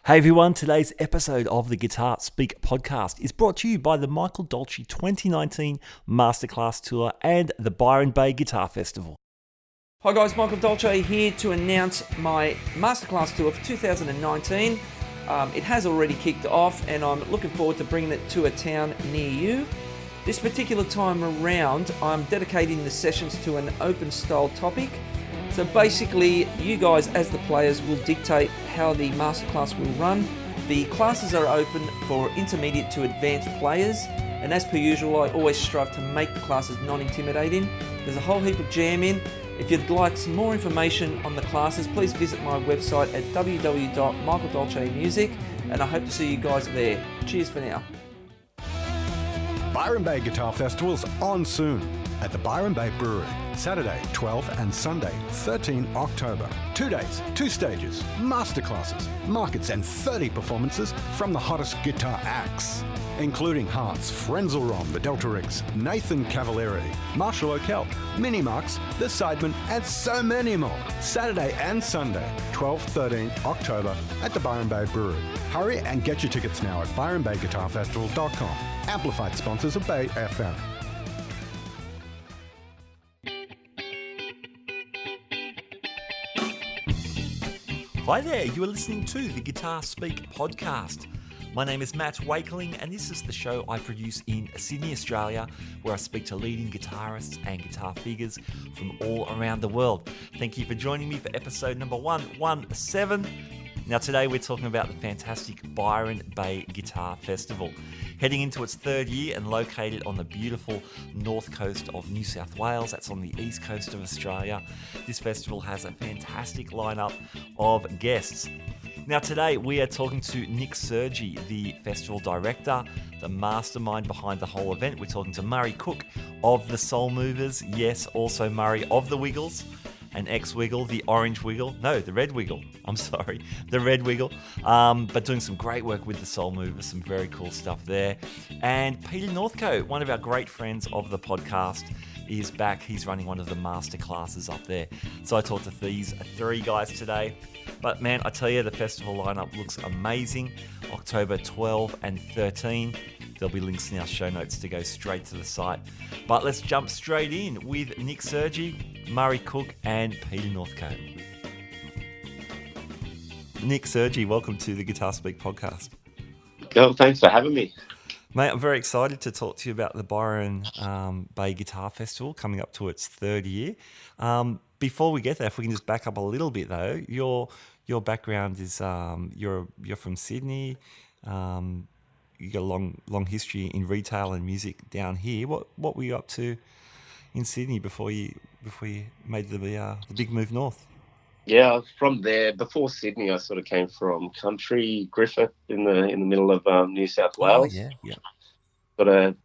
Hey everyone, today's episode of the Guitar Speak podcast is brought to you by the Michael Dolce 2019 Masterclass Tour and the Byron Bay Guitar Festival. Hi guys, Michael Dolce here to announce my Masterclass Tour for 2019. It has already kicked off and I'm looking forward to bringing it to a town near you. This particular time around, I'm dedicating the sessions to an open style topic. So basically, you guys as the players will dictate how the masterclass will run. The classes are open for intermediate to advanced players, and as per usual, I always strive to make the classes non-intimidating. There's a whole heap of jam in. If you'd like some more information on the classes, please visit my website at www.michaeldolcemusic, and I hope to see you guys there. Cheers for now. Byron Bay Guitar Festival's on soon at the Byron Bay Brewery, Saturday 12 and Sunday 13 October. 2 days, 2 stages, masterclasses, markets and 30 performances from the hottest guitar acts, including Hans, Frenzelrom, the Delta Rigs, Nathan Cavalieri, Marshall O'Kell, Mini Marks, The Sidemen and so many more. Saturday and Sunday 12-13 October at the Byron Bay Brewery. Hurry and get your tickets now at byronbayguitarfestival.com. Amplified sponsors of Bay FM. Hi there, you are listening to the Guitar Speak podcast. My name is Matt Wakeling and this is the show I produce in Sydney, Australia, where I speak to leading guitarists and guitar figures from all around the world. Thank you for joining me for episode number 117. Now today we're talking about the fantastic Byron Bay Guitar Festival. Heading into its third year and located on the beautiful north coast of New South Wales, that's on the east coast of Australia, this festival has a fantastic lineup of guests. Now today we are talking to Nick Sergi, the festival director, the mastermind behind the whole event. We're talking to Murray Cook of the Soulmovers, yes, also Murray of the Wiggles, an ex-Wiggle, the orange Wiggle, no, the red Wiggle, the red Wiggle, but doing some great work with the Soulmovers, some very cool stuff there. And Pete Northcote, one of our great friends of the podcast, is back. He's running one of the master classes up there. So I talked to these 3 guys today. But man, I tell you, the festival lineup looks amazing. October 12 and 13. There'll be links in our show notes to go straight to the site. But let's jump straight in with Nick Sergi, Murray Cook, and Peter Northcote. Nick Sergi, welcome to the Guitar Speak podcast. Oh, thanks for having me. Mate, I'm very excited to talk to you about the Byron Bay Guitar Festival coming up to its third year. Before we get there, if we can just back up a little bit though, your background is you're from Sydney. You got a long history in retail and music down here. What were you up to in Sydney before you made the big move north? Yeah, from there, before Sydney, I sort of came from country Griffith in the middle of New South Wales. Oh, yeah. Sort of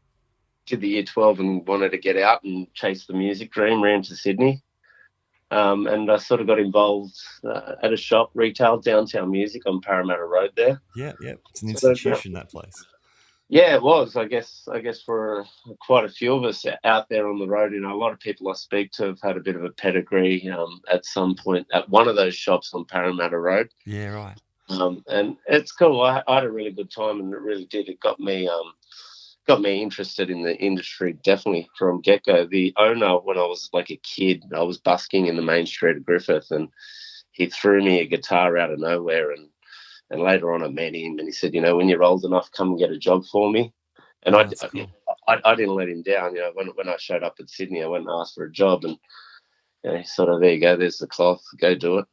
did the year 12 and wanted to get out and chase the music dream, ran to Sydney. And I sort of got involved at a shop, retail, Downtown Music on Parramatta Road there. Yeah. It's an institution, that place. Yeah, it was. I guess for quite a few of us out there on the road, a lot of people I speak to have had a bit of a pedigree at some point at one of those shops on Parramatta Road. Yeah, right. And it's cool. I had a really good time, and it really did. It got me interested in the industry, definitely from get-go. The owner, when I was like a kid, I was busking in the main street of Griffith, and he threw me a guitar out of nowhere, and later on I met him, and he said, when you're old enough, come and get a job for me. And I didn't let him down. When I showed up at Sydney, I went and asked for a job, and he sort of, there you go, there's the cloth, go do it.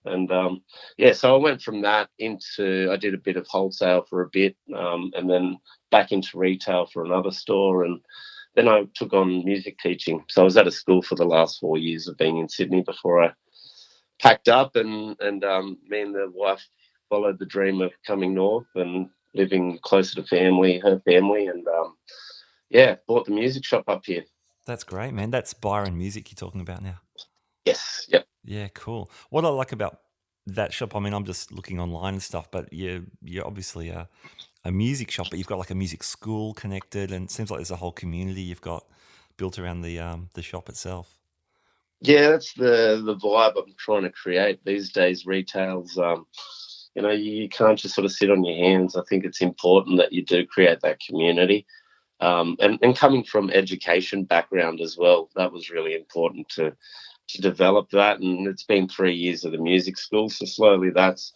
And so I went from that into, I did a bit of wholesale for a bit, and then back into retail for another store, and then I took on music teaching. So I was at a school for the last 4 years of being in Sydney before I packed up, and me and the wife followed the dream of coming north and living closer to her family, and bought the music shop up here. That's great, man. That's Byron Music you're talking about now. Yes, yep. Yeah, cool. What I like about that shop, I'm just looking online and stuff, but you're obviously a music shop, but you've got like a music school connected, and it seems like there's a whole community you've got built around the shop itself. Yeah, that's the vibe I'm trying to create these days. Retail's you can't just sort of sit on your hands. I think it's important that you do create that community. And coming from education background as well, that was really important to develop that. And it's been 3 years of the music school, so slowly that's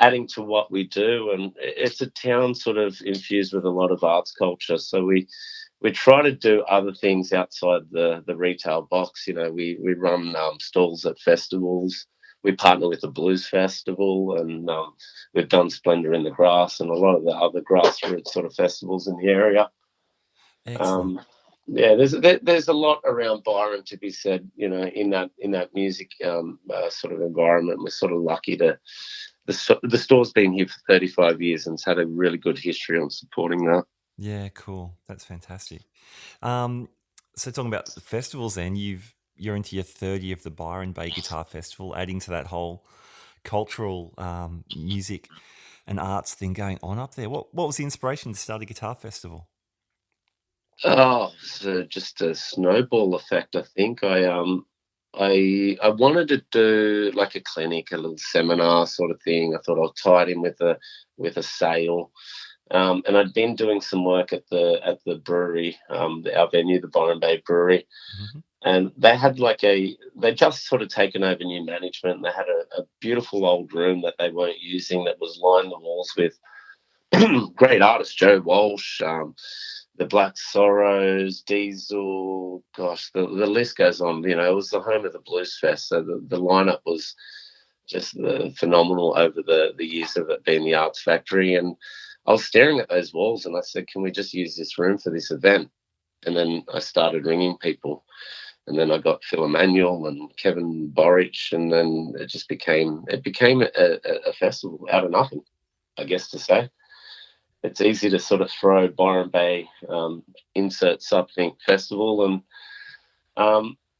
adding to what we do. And it's a town sort of infused with a lot of arts culture, so we try to do other things outside the retail box. We run stalls at festivals. We partner with the Blues Festival, and we've done Splendor in the Grass and a lot of the other grassroots sort of festivals in the area. Excellent. Yeah, there's a lot around Byron to be said, in that music sort of environment. We're sort of lucky to the store's been here for 35 years and it's had a really good history on supporting that. Yeah, cool. That's fantastic. So talking about the festivals, then you're into your third year of the Byron Bay Guitar Festival, adding to that whole cultural music and arts thing going on up there. What was the inspiration to start a guitar festival? Oh, so just a snowball effect. I think I wanted to do like a clinic, a little seminar sort of thing. I thought I'll tie it in with a sale. And I'd been doing some work at the brewery, our venue, the Byron Bay Brewery, Mm-hmm. and they just sort of taken over new management. And they had a beautiful old room that they weren't using that was lined the walls with great artists, Joe Walsh, the Black Sorrows, Diesel. Gosh, the list goes on. It was the home of the Blues Fest, so the lineup was just phenomenal over the years of it being the Arts Factory. And I was staring at those walls and I said, can we just use this room for this event? And then I started ringing people. And then I got Phil Emanuel and Kevin Borich, and then it became a festival out of nothing, I guess to say. It's easy to sort of throw Byron Bay insert something festival, and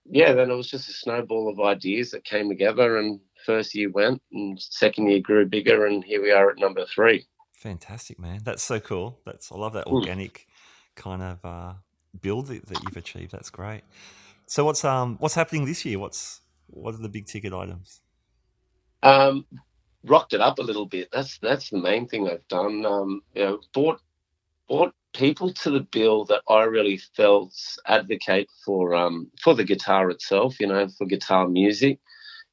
then it was just a snowball of ideas that came together, and first year went and second year grew bigger, and here we are at number 3. Fantastic, man. That's so cool. I love that organic kind of build that you've achieved. That's great. So what's happening this year? What are the big ticket items? Rocked it up a little bit. That's the main thing I've done. Brought people to the bill that I really felt advocate for the guitar itself. For guitar music,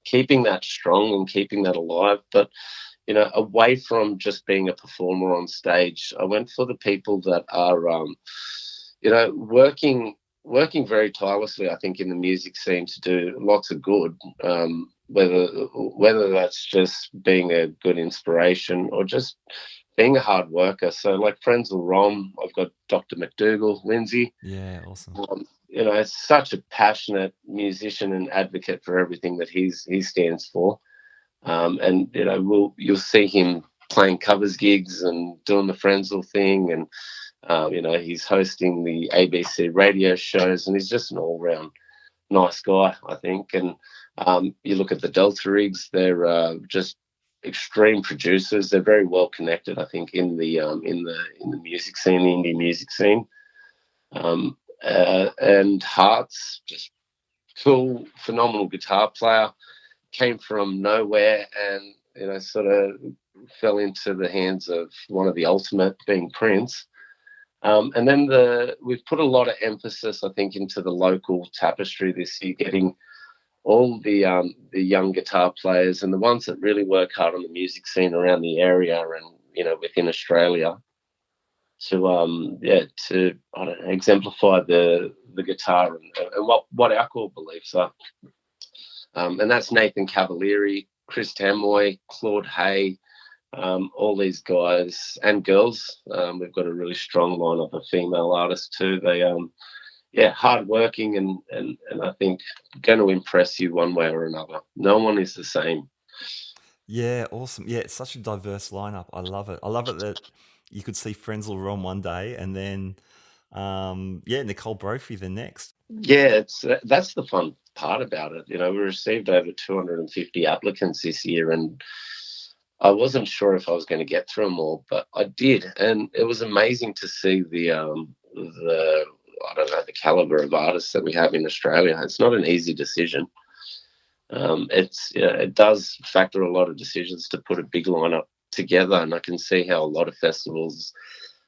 keeping that strong and keeping that alive. But away from just being a performer on stage, I went for the people that are working very tirelessly, I think, in the music scene to do lots of good. Whether that's just being a good inspiration or just being a hard worker. So like Frenzal Rom, I've got Dr. McDougall, Lindsay. Yeah, awesome. It's such a passionate musician and advocate for everything that he stands for. And you'll see him playing covers gigs and doing the Frenzal thing, and he's hosting the ABC radio shows, and he's just an all-round nice guy, I think. And you look at the Delta rigs; they're just extreme producers. They're very well connected, I think, in the music scene, the indie music scene. And Hart's just cool, phenomenal guitar player. Came from nowhere, and sort of fell into the hands of one of the ultimate, being Prince. And then we've put a lot of emphasis, I think, into the local tapestry this year, getting all the young guitar players and the ones that really work hard on the music scene around the area and within Australia to exemplify the guitar and what our core beliefs are. And that's Nathan Cavalieri, Chris Tamoy, Claude Hay, all these guys and girls. We've got a really strong lineup of female artists too. They hardworking and I think going to impress you one way or another. No one is the same. Yeah, awesome. Yeah, it's such a diverse lineup. I love it. I love it that you could see Frenzal Rom one day and then Nicole Brophy the next. Yeah, that's the fun part about it. We received over 250 applicants this year, and I wasn't sure if I was going to get through them all, but I did, and it was amazing to see the I don't know, the caliber of artists that we have in Australia. It's not an easy decision. It does factor a lot of decisions to put a big lineup together, and I can see how a lot of festivals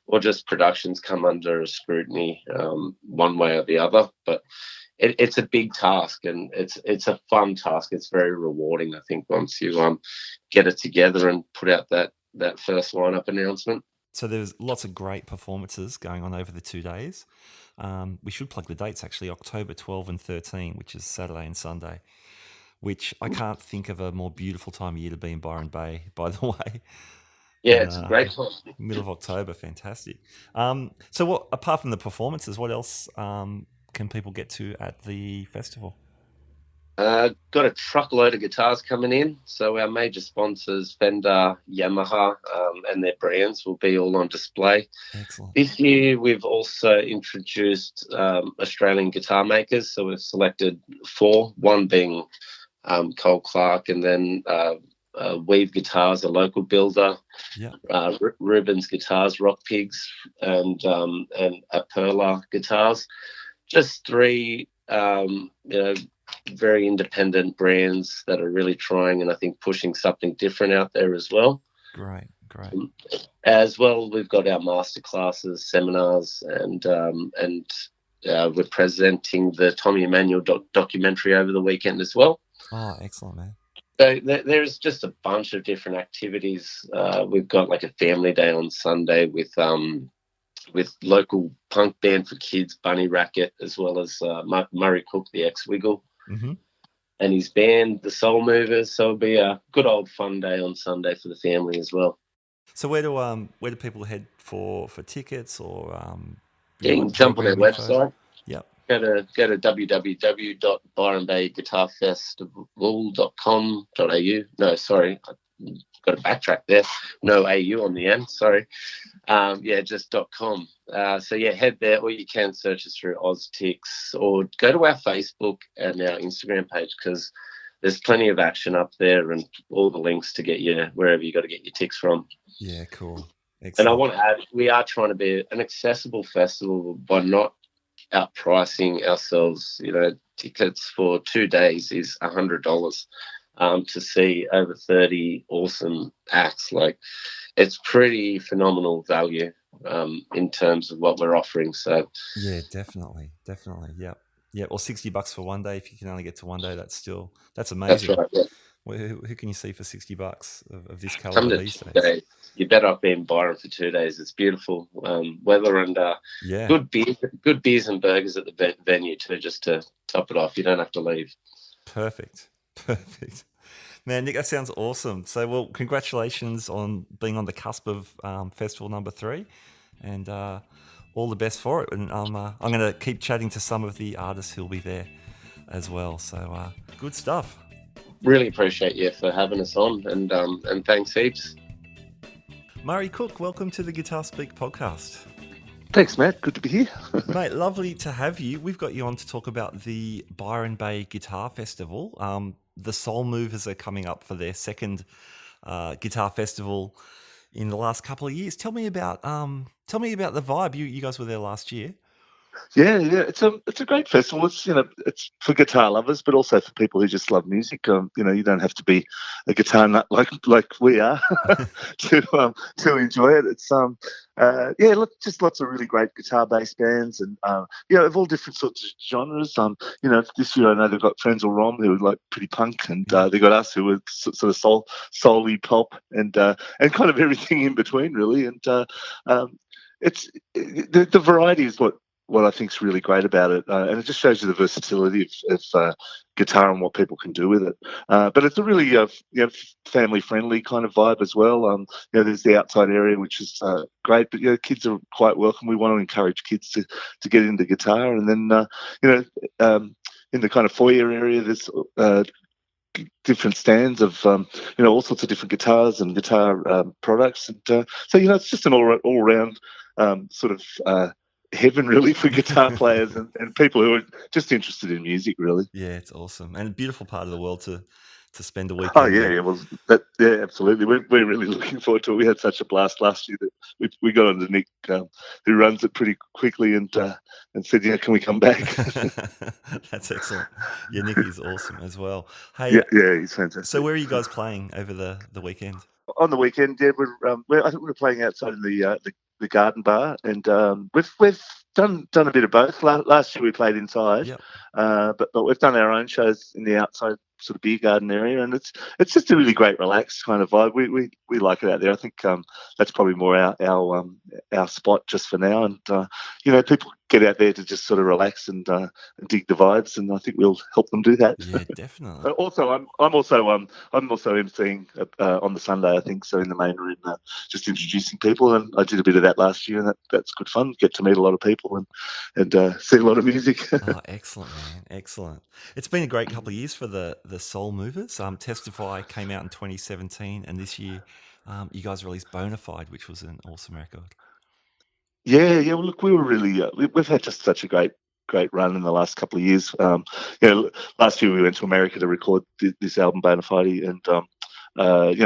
or just productions come under scrutiny one way or the other. But it's a big task, and it's a fun task. It's very rewarding, I think, once you get it together and put out that first lineup announcement. So there's lots of great performances going on over the 2 days. We should plug the dates, actually, October 12 and 13, which is Saturday and Sunday, which I can't think of a more beautiful time of year to be in Byron Bay, by the way. Yeah, it's a great time. Middle of October, fantastic. So what, apart from the performances, what else can people get to at the festival? Got a truckload of guitars coming in. So our major sponsors, Fender, Yamaha, and their brands will be all on display. Excellent. This year, we've also introduced Australian guitar makers. So we've selected 4, one being Cole Clark, and then Weave Guitars, a local builder. Yeah. Rubens Guitars, Rock Pigs, and Perla Guitars. Just 3, very independent brands that are really trying and I think pushing something different out there as well. Great. As well, we've got our masterclasses, seminars, and we're presenting the Tommy Emmanuel documentary over the weekend as well. Oh, excellent, man. So there's just a bunch of different activities. We've got like a family day on Sunday with local punk band for kids, Bunny Racket, as well as Murray Cook, the ex-Wiggle, and his band, the Soulmovers. So it'll be a good old fun day on Sunday for the family as well. So where do people head for tickets or? You can jump on their website. Yep. Go to www.byronbayguitarfestival.com.au. No, sorry, I've got to backtrack there. No AU on the end. Sorry. Just .com. So head there, or you can search us through OzTix, or go to our Facebook and our Instagram page, because there's plenty of action up there and all the links to get you wherever you got to get your ticks from. Yeah, cool. Excellent. And I want to add, we are trying to be an accessible festival by not outpricing ourselves. Tickets for 2 days is $100 to see over 30 awesome acts. Like, it's pretty phenomenal value in terms of what we're offering. So yeah, definitely. Yeah. Or $60 for 1 day. If you can only get to 1 day, that's amazing. That's right. Yeah. Who can you see for $60 of this caliber these days? You're better off being Byron for 2 days. It's beautiful weather and good beers and burgers at the venue too, just to top it off. You don't have to leave. Perfect. Man, Nick, that sounds awesome. So, well, congratulations on being on the cusp of Festival number 3, and all the best for it. And I'm going to keep chatting to some of the artists who'll be there as well. So, good stuff. Really appreciate you for having us on, and thanks heaps. Murray Cook, welcome to the Guitar Speak podcast. Thanks, Matt. Good to be here. Mate, lovely to have you. We've got you on to talk about the Byron Bay Guitar Festival. The Soulmovers are coming up for their second guitar festival in the last couple of years. Tell me about the vibe. You guys were there last year. Yeah, it's a great festival. It's for guitar lovers, but also for people who just love music. You don't have to be a guitar nut like we are to enjoy it. It's just lots of really great guitar-based bands, and of all different sorts of genres. This year I know they've got Friends or Rom, who are like pretty punk, and they've got us, who are sort of soul-y pop, and kind of everything in between, really. And it's the variety is what I think is really great about it, and it just shows you the versatility of guitar and what people can do with it. But it's a really family-friendly kind of vibe as well. There's the outside area, which is great, but kids are quite welcome. We want to encourage kids to get into guitar, and then in the kind of foyer area, there's different stands of all sorts of different guitars and guitar products, and so it's just an all-round sort of heaven, really, for guitar players and people who are just interested in music, really. Yeah, it's awesome, and a beautiful part of the world to spend a Oh weekend yeah, there. well, yeah, absolutely. We're really looking forward to it. We had such a blast last year that we got on to Nick, who runs it pretty quickly, and said, "Yeah, can we come back?" That's excellent. Yeah, Nick is awesome as well. Hey, Yeah, he's so fantastic. where are you guys playing over the weekend? On the weekend, yeah, I think we're playing outside in the garden bar, and we've done a bit of both. Last year we played inside, Yep. but we've done our own shows in the outside sort of beer garden area, and it's just a really great relaxed kind of vibe. We like it out there. I think that's probably more our spot just for now, and people get out there to just sort of relax and dig the vibes, and I think we'll help them do that. Yeah, definitely. Also, I'm also emceeing on the Sunday, I think, so in the main room, just introducing people, and I did a bit of that last year, and that's good fun. Get to meet a lot of people and see a lot of music. Oh, excellent, man. Excellent. It's been a great couple of years for the Soulmovers. Testify came out in 2017, and this year you guys released Bonafide, which was an awesome record. Yeah. Well, look, we were really we've had just such a great run in the last couple of years. Last year we went to America to record this album Bonafide, and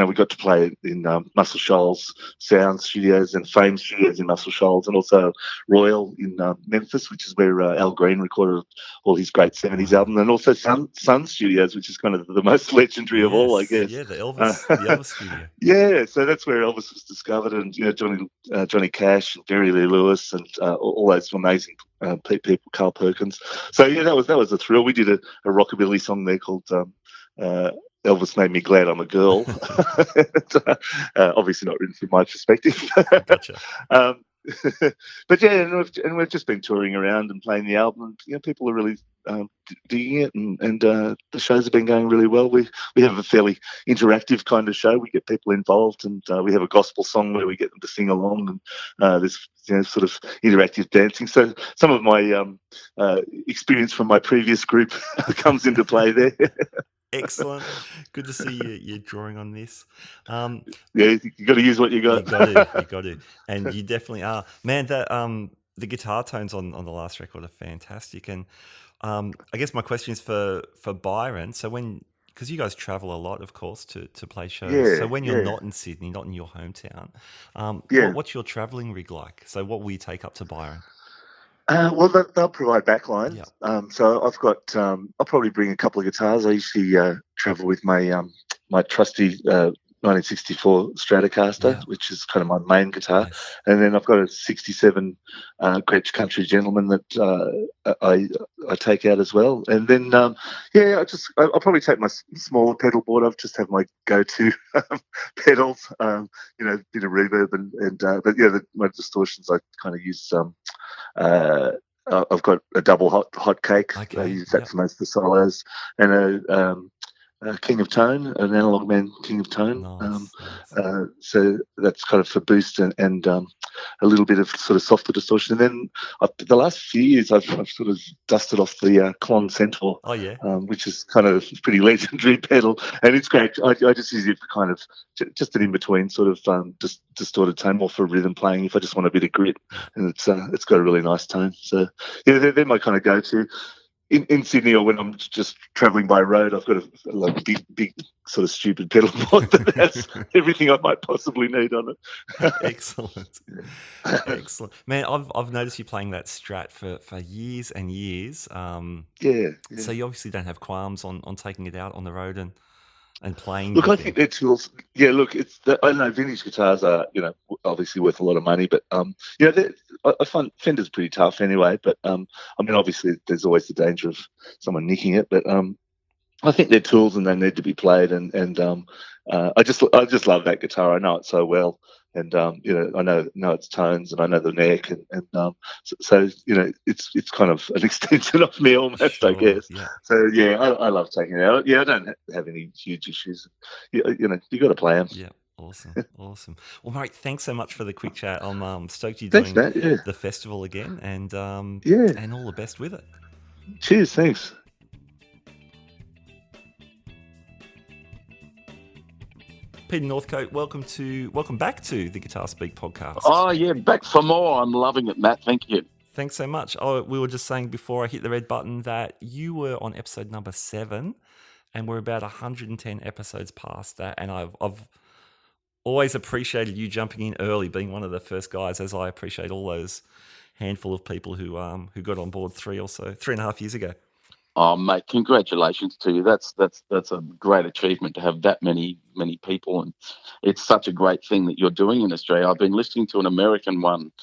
we got to play in Muscle Shoals Sound Studios and Fame Studios in Muscle Shoals, and also Royal in Memphis, which is where Al Green recorded all his great 70s album, and also Sun Studios, which is kind of the most legendary of all, I guess. Yeah, the Elvis studio. Yeah, so that's where Elvis was discovered, and Johnny Cash and Jerry Lee Lewis and all those amazing people, Carl Perkins. So yeah, that was a thrill. We did a rockabilly song there called Elvis Made Me Glad I'm a Girl. Obviously not written from my perspective. Gotcha. But yeah, and we've just been touring around and playing the album. And, people are really digging it, and the shows have been going really well. We have a fairly interactive kind of show. We get people involved, and we have a gospel song where we get them to sing along, and there's sort of interactive dancing. So some of my experience from my previous group comes into play there. Excellent. Good to see you're drawing on this. Yeah, you got to use what you got. You got to, and you definitely are, man. That the guitar tones on the last record are fantastic, and I guess my question is for Byron. So because you guys travel a lot, of course, to play shows. Yeah, so when you're not in Sydney, not in your hometown, what's your travelling rig like? So what will you take up to Byron? Well, they'll provide backlines. Yep. So I've got. I'll probably bring a couple of guitars. I usually travel with my my trusty 1964 Stratocaster, which is kind of my main guitar, Nice. and then I've got a '67 Gretsch Country Gentleman that I take out as well. And then I'll probably take my smaller pedal board. I've just have my go-to pedals. Bit of reverb and but yeah, my distortions I kind of use I've got a double hot cake. Okay. I use that for most of the solos, and a King of Tone, an Analog Man King of Tone. Nice. So that's kind of for boost and a little bit of sort of softer distortion. And then the last few years I've sort of dusted off the Klon Centaur. Oh yeah. Which is kind of a pretty legendary pedal, and it's great. I just use it for kind of just an in between sort of just distorted tone, more for rhythm playing if I just want a bit of grit, and it's got a really nice tone. So yeah, they're my kind of go-to. In Sydney, or when I'm just travelling by road, I've got a big sort of stupid pedal board that has everything I might possibly need on it. Excellent. Man, I've noticed you playing that Strat for years and years. Yeah. So you obviously don't have qualms on taking it out on the road and playing. Look, I think they're tools. Yeah, look, I know vintage guitars are, obviously worth a lot of money, but I find Fender's pretty tough anyway. But I mean, obviously, there's always the danger of someone nicking it. But I think they're tools and they need to be played. And I just love that guitar. I know it so well, and I know its tones, and I know the neck, and so it's kind of an extension of me almost, Sure, I guess. yeah. So yeah, I love taking it out. Yeah, I don't have any huge issues. You got to play them. Yeah. Awesome. Well, mate, thanks so much for the quick chat. I'm stoked you're Thanks, doing Matt. Yeah. the festival again, and Yeah. and all the best with it. Cheers. Thanks. Pete Northcote, welcome back to the Guitar Speak podcast. Oh, yeah, back for more. I'm loving it, Matt. Thank you. Thanks so much. Oh, we were just saying before I hit the red button that you were on episode number 7, and we're about 110 episodes past that. And I've always appreciated you jumping in early, being one of the first guys, as I appreciate all those handful of people who got on board 3.5 years ago. Oh, mate, congratulations to you. That's a great achievement to have that many people, and it's such a great thing that you're doing in Australia. I've been listening to an American one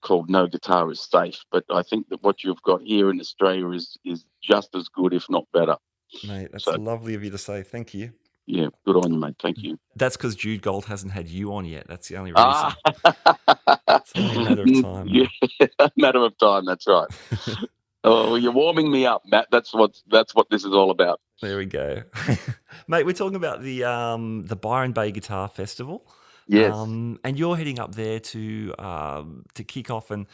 called No Guitar is Safe, but I think that what you've got here in Australia is just as good, if not better. Mate, that's So, lovely of you to say. Thank you. yeah, good on you, mate. Thank you. That's because Jude Gold hasn't had you on yet. That's the only reason. Ah, It's only a matter of time. yeah, a matter of time. That's right. Oh, well, you're warming me up, Matt. That's what this is all about. There we go. Mate, we're talking about the Byron Bay Guitar Festival. Yes. And you're heading up there to kick off and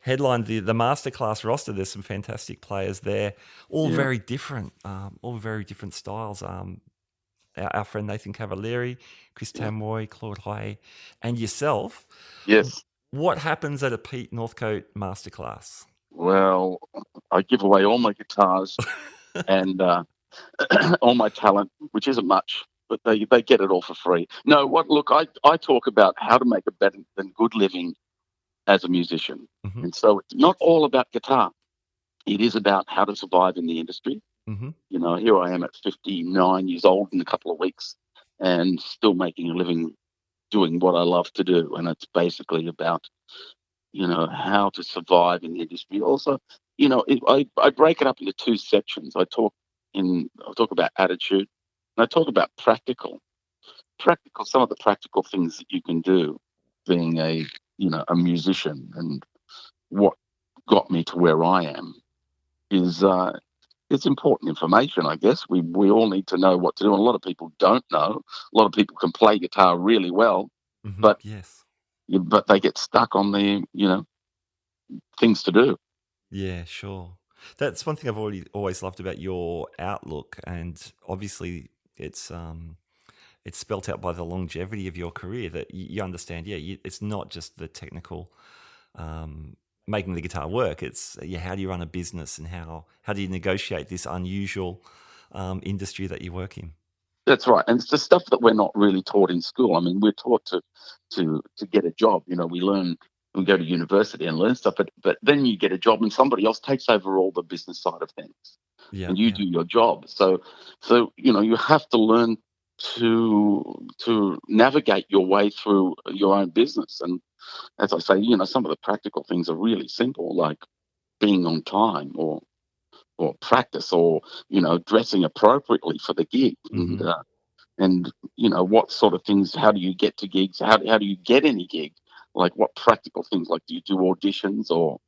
headline the Masterclass roster. There's some fantastic players there, all very different, styles. Our friend Nathan Cavalieri, Chris Tamroy, Claude Hoy, and yourself. Yes. What happens at a Pete Northcote Masterclass? Well, I give away all my guitars and all my talent, which isn't much, but they get it all for free. No, look, I talk about how to make a better than good living as a musician. Mm-hmm. And so it's not all about guitar. It is about how to survive in the industry. Mm-hmm. You know, here I am at 59 years old in a couple of weeks and still making a living doing what I love to do. And it's basically about, you know, how to survive in the industry. Also, you know, I break it up into two sections. I talk about attitude, and I talk about practical, some of the practical things that you can do being a musician. And what got me to where I am is it's important information, I guess. We all need to know what to do. And a lot of people don't know. A lot of people can play guitar really well, Mm-hmm. but yes, but they get stuck on the things to do. yeah, sure. That's one thing I've always loved about your outlook, and obviously it's spelt out by the longevity of your career that you understand. Yeah, it's not just the technical making the guitar work. It's how do you run a business, and how do you negotiate this unusual industry that you work in. That's right, and it's the stuff that we're not really taught in school. I mean, we're taught to get a job. You know, we go to university and learn stuff, but then you get a job and somebody else takes over all the business side of things, and you do your job. So you have to learn to navigate your way through your own business. And as I say, some of the practical things are really simple, like being on time or practice, or dressing appropriately for the gig. Mm-hmm. And what sort of things, how do you get to gigs, how do you get any gig, like what practical things, like do you do auditions, or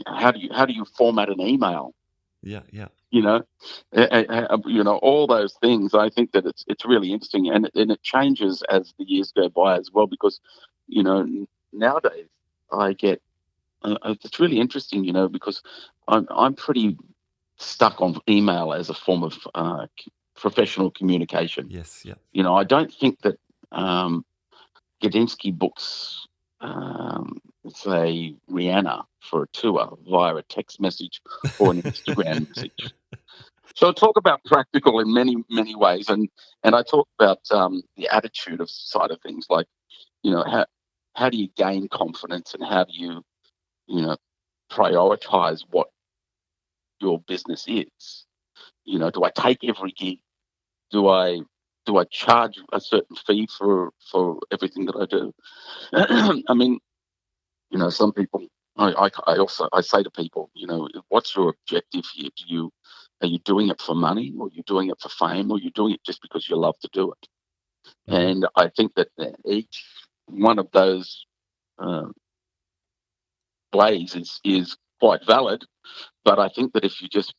how do you format an email, all those things. I think that it's really interesting, and it changes as the years go by as well, because nowadays I get it's really interesting, because I'm pretty stuck on email as a form of professional communication. Yes, yeah. I don't think that Gadinsky books, say, Rihanna for a tour via a text message or an Instagram message. So I talk about practical in many, many ways, and I talk about the attitude of side of things, like, how do you gain confidence, and how do you prioritize what your business is. Do I take every gig? Do I charge a certain fee for everything that I do? I mean, some people, I say to people, what's your objective here? Are you doing it for money, or are you doing it for fame, or are you doing it just because you love to do it? Mm-hmm. And I think that each one of those ways is quite valid, but I think that if you just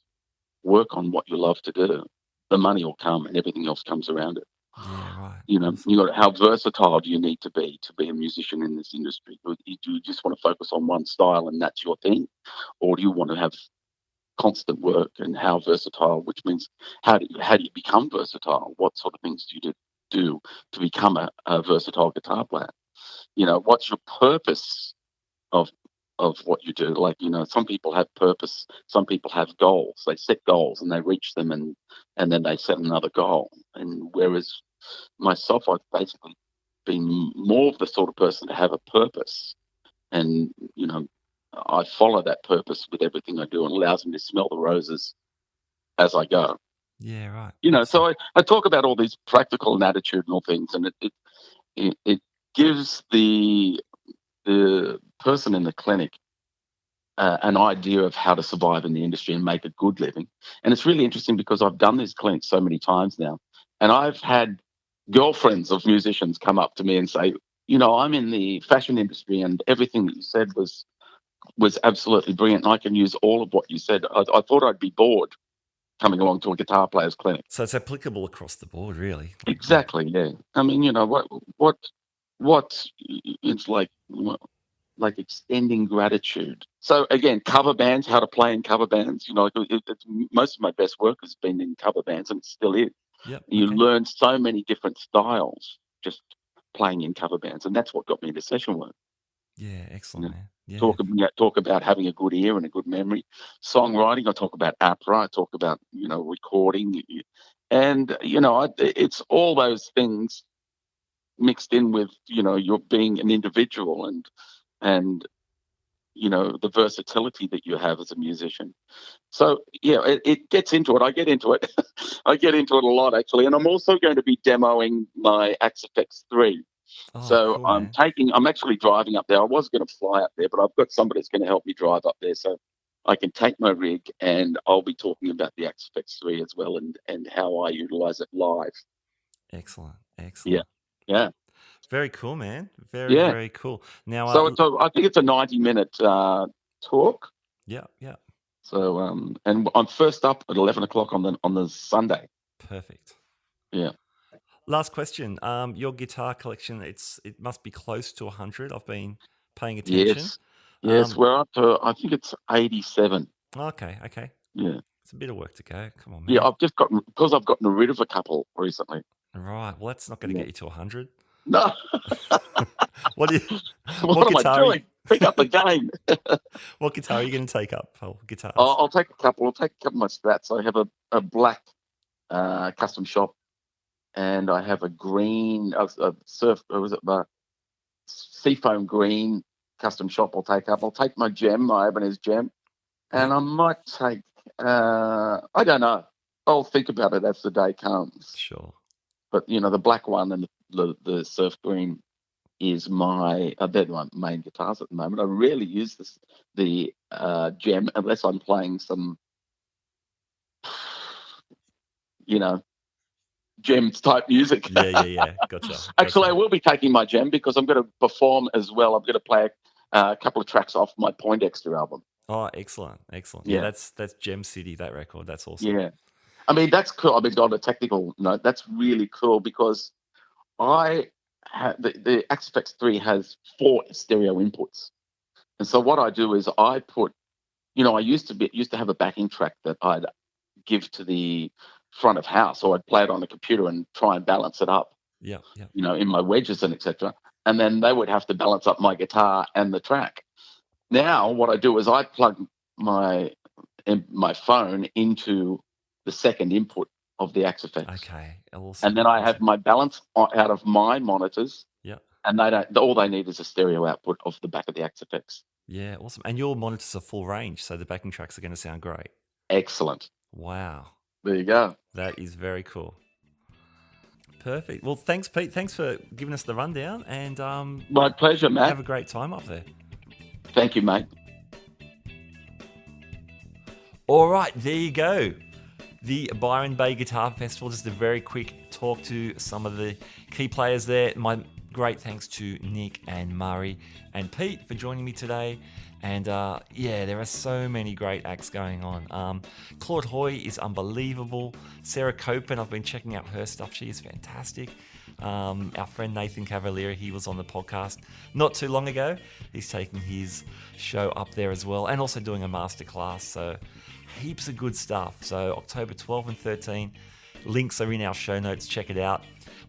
work on what you love to do, the money will come and everything else comes around it. Yeah, right. You got how versatile do you need to be a musician in this industry? Do you just want to focus on one style and that's your thing, or do you want to have constant work? And how versatile, which means how do you become versatile? What sort of things do you do to become a versatile guitar player? What's your purpose of of what you do. Like, some people have purpose, some people have goals. They set goals and they reach them, and then they set another goal. And whereas myself, I've basically been more of the sort of person to have a purpose, and I follow that purpose with everything I do, and allows me to smell the roses as I go. Yeah, right. So I talk about all these practical and attitudinal things, and it gives the person in the clinic an idea of how to survive in the industry and make a good living. And it's really interesting because I've done these clinics so many times now, and I've had girlfriends of musicians come up to me and say, I'm in the fashion industry, and everything that you said was absolutely brilliant. And I can use all of what you said. I thought I'd be bored coming along to a guitar player's clinic. So it's applicable across the board, really. Exactly, yeah. I mean, what it's like extending gratitude. So again, cover bands, how to play in cover bands. It's most of my best work has been in cover bands, and it still is. Yep. You learn so many different styles just playing in cover bands, and that's what got me into session work. Yeah, excellent, man. Yeah. Talk about having a good ear and a good memory. Songwriting, I talk about opera. I talk about recording, and it's all those things mixed in with you're being an individual, and the versatility that you have as a musician. So yeah, it gets into it. I get into it. I get into it a lot, actually, and I'm also going to be demoing my Axe 3. So cool, I'm actually driving up there. I was going to fly up there, but I've got somebody that's going to help me drive up there, so I can take my rig, and I'll be talking about the Axe 3 as well, and how I utilize it live. Excellent. Yeah. Very cool, man. Very cool. Now, so I think it's a 90-minute talk. Yeah. So and I'm first up at 11 o'clock on the Sunday. Perfect. Yeah. Last question. Your guitar collection, it must be close to 100. I've been paying attention. Yes. We're up to, I think it's 87. Okay. Yeah. It's a bit of work to go. Come on, man. Yeah, because I've gotten rid of a couple recently. Right. Well, that's not going to get you to 100. No. What am I doing? Pick up the game. What guitar are you going to take up? Guitars. I'll take a couple. I'll take a couple of my Strats. I have a black custom shop, and I have a green seafoam green custom shop. I'll take my gem, my Ibanez gem, and I might take. I don't know. I'll think about it as the day comes. Sure. But the black one and the surf green is they're my main guitars at the moment. I rarely use the gem unless I'm playing some gems type music. Yeah. Gotcha. Actually, I will be taking my gem because I'm going to perform as well. I'm going to play a couple of tracks off my Poindexter album. Oh, excellent. Yeah, that's Gem City, that record. That's awesome. Yeah. I mean, that's cool. I mean, on a technical note, that's really cool because the Axe 3 has 4 stereo inputs. And so what I do is I put, I used to have a backing track that I'd give to the front of house, or I'd play it on the computer and try and balance it up. Yeah. In my wedges and etc. And then they would have to balance up my guitar and the track. Now what I do is I plug my phone into the second input of the Axe effects. Okay, awesome. And then I have my balance out of my monitors. Yeah. And all they need is a stereo output of the back of the Axe effects. Yeah, awesome. And your monitors are full range, so the backing tracks are going to sound great. Excellent. Wow. There you go. That is very cool. Perfect. Well, thanks, Pete. Thanks for giving us the rundown. And my pleasure, Matt. Have a great time up there. Thank you, mate. All right, there you go. The Byron Bay Guitar Festival, just a very quick talk to some of the key players there. My great thanks to Nick and Murray and Pete for joining me today. And there are so many great acts going on. Claude Hoy is unbelievable. Sarah Copen, I've been checking out her stuff. She is fantastic. Our friend Nathan Cavalier, he was on the podcast not too long ago. He's taking his show up there as well, and also doing a masterclass. So heaps of good stuff. So October 12 and 13, links are in our show notes. Check it out.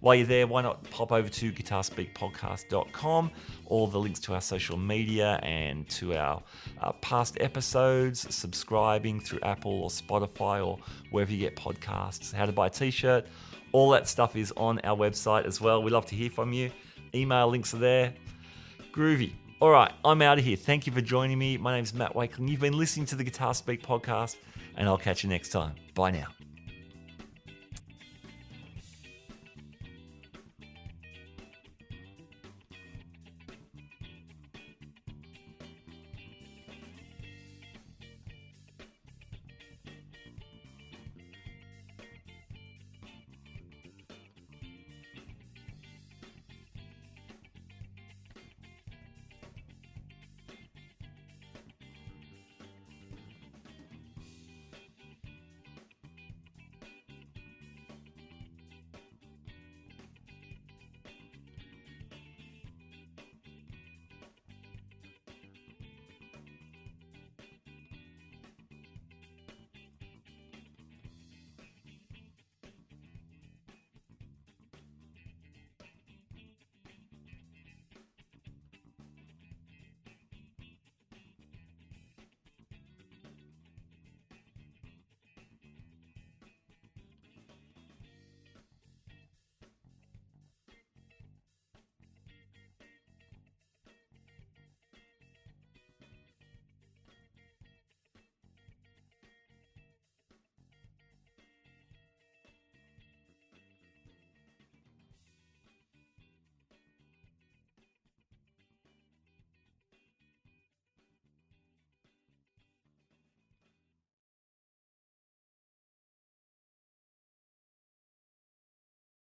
While you're there, why not pop over to guitarspeakpodcast.com, all the links to our social media and to our past episodes, subscribing through Apple or Spotify or wherever you get podcasts, how to buy a t-shirt, all that stuff is on our website as well. We love to hear from you. Email links are there. Groovy. All right, I'm out of here. Thank you for joining me. My name's Matt Wakeling. You've been listening to the Guitar Speak podcast, and I'll catch you next time. Bye now.